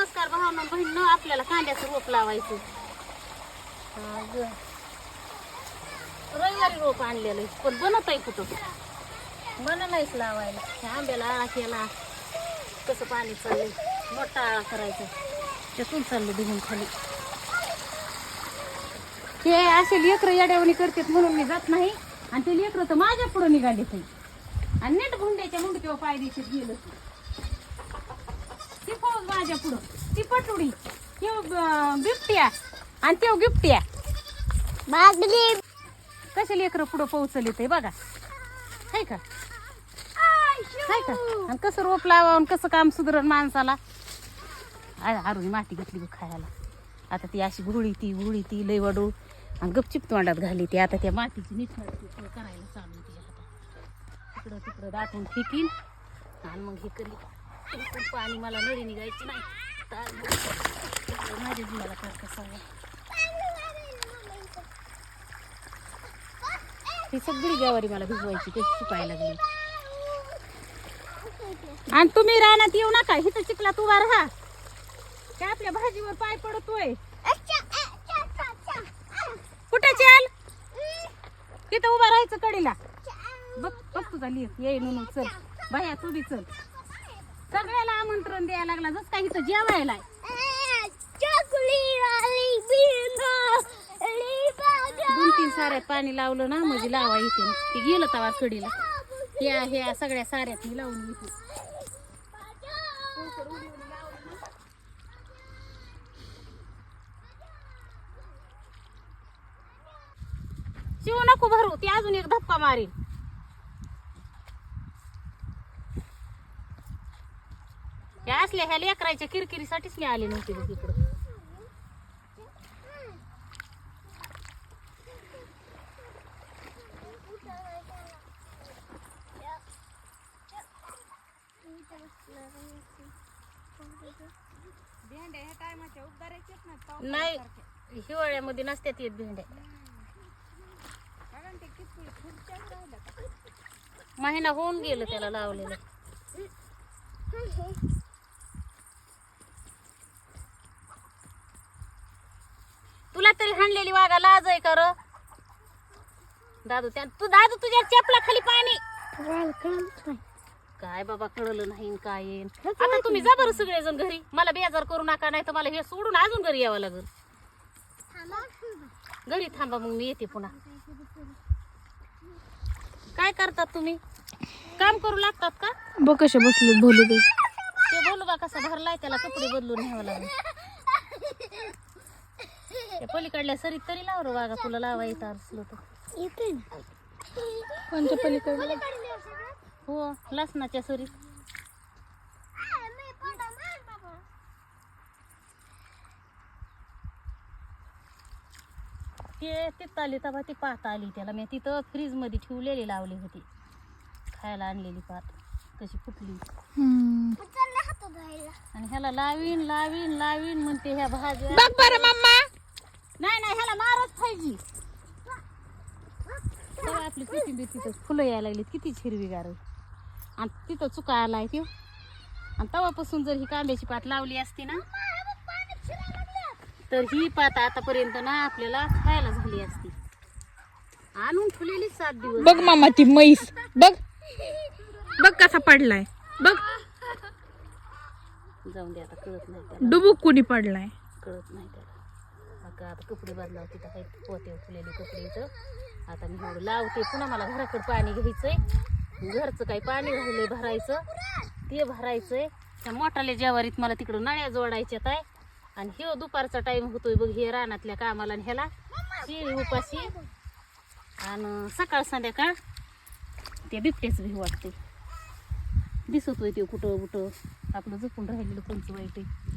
नमस्कार भावना बहिण, आपल्याला कांद्याचं रोप लावायचं. रविवारी रोप आणलेलं पण बनत आहे कुठं, नाहीच लावायला. ह्या आंब्याला आळा केला, कसं पाणी चाललंय, मोठा आळा करायचा, त्यातून चाललं धुवून खाली. हे असे लेकरं येड्यावणी करतात म्हणून मी जात नाही. आणि ते लेकरं तर माझ्या पुढं निघाले ते, आणि नेट भुंड्याच्या मुंडक्यावर पाय देशील गेलं ती फौज माझ्या पुढं, ती पटुडी, ते बिबट्या आणि ते गिफ्ट्या कसे लेकरं पुढं पोहोचले ते बघा. हाय का हाय का. आणि कसं रोप लावावं, कसं काम सुधरण माणसाला. आरुनी माती घेतली बघ खायला. आता ती अशी घोळी ती लय वडू आणि गपचिप तोंडात घाली ती. आता त्या मातीची नीट करायला चालू होती. आता तिकडं दाटून फेकीन आणि मग हे करी. पाणी मला नळी निघायची नाही, माझ्या जीवाला काय कसा. ही सगळी ज्वारी मला भिजवायची, ते सुकायला लागली. आणि तुम्ही रानात येऊ नका, इथं चिखलात उभा राहा. त्या आपल्या भाजीवर पाय पडतोय. कुठे चल, तिथं उभा राहायचं कडीला. बघ बघ तुझा लेक ये म्हणून. चल बाया तू बी चल. सगळ्याला आमंत्रण द्यायला लागला, जस काही इथं जेवायला. 2-3 साऱ्यात पाणी लावलं ना म्हणजे लावा येते. ते गेलं तवा कडीला. ह्या सगळ्या साऱ्यात मी लावून घेते. शिव नको भरू, ती अजून एक धक्का मारीन. ह्या असल्या ह्या लेकराच्या किरकिरीसाठीच मी आले नव्हते बघ इकडं. नाही, हिवाळ्यामध्ये नसत्यात येत भेंड्या. महिना होऊन गेलं त्याला लावलेलं. तुला तरी हाणलेली वागा लाज आहे का र दादू? दादू तुझ्या चपला खाली पाणी. काय बाबा कळलं नाही काय येईन. आता तुम्ही जा बरं सगळेजण घरी, मला बेजार करू नका, नाही तर मला हे सोडून अजून घरी यावं लागेल. घरी थांबा, मग मी येते पुन्हा. काय करतात तुम्ही? काम करू लागतात का? बघ कशा बसले बोलू दे. ते बोलू बा कसा भरलाय, त्याला कपडे बदलून न्यावं लागेल. त्या पलीकडल्या सरीत तरी लाव रे वागा, तुला लावा येतं असलं तर. येते ना कोणत्या पलीकडे? हो, लसणाच्या सरीत. ते तिथं आली तेव्हा ती पात आली त्याला. मी तिथं फ्रीज मध्ये ठेवलेली लावली होती, खायला आणलेली पात. कशी फुटली. आणि ह्याला लावीन लावीन लावीन म्हणते ह्या भाज्या. बघ बरं मम्मा. नाही ह्याला मारच पाहिजे. तेव्हा आपली कोथिंबीर तिथं फुलं यायला लागली, किती हिरवीगार. आणि तिथं चुका आलाय त्यो. आणि तेव्हापासून जर ही कांद्याची पात लावली असती ना, तर ही पात आतापर्यंत ना आपल्याला खायला झाली असती. आणून ठेवलेली 7 दिवस. बघ मामा ती म्हैस बघ, बघ कसा पडलाय बघ. जाऊन दे आता, कळत नाही त्याला. डुबुक कुणी पडलाय कळत नाही त्याला. आता कपडे बदलाव, तिथं काही पोते उठलेले कपडे इथं. आता मी एवढं लावते, पुन्हा मला घराकडे पाणी घ्यायचंय. घरचं काही पाणी राहिलंय भरायचं, ते भरायचंय. त्या मोठाल्या ज्वारीत मला तिकडं नळ्या जोडायच्यात आहे. आणि हे दुपारचा टाइम होतोय बघ हे रानातल्या कामाला. आणि ह्याला शिळी उपाशी. आणि सकाळ संध्याकाळ त्या बिबट्याच भी वाटते. दिसतोय ते कुठं कुठं आपलं जपून राहिलेलं कोणचं वाईट आहे.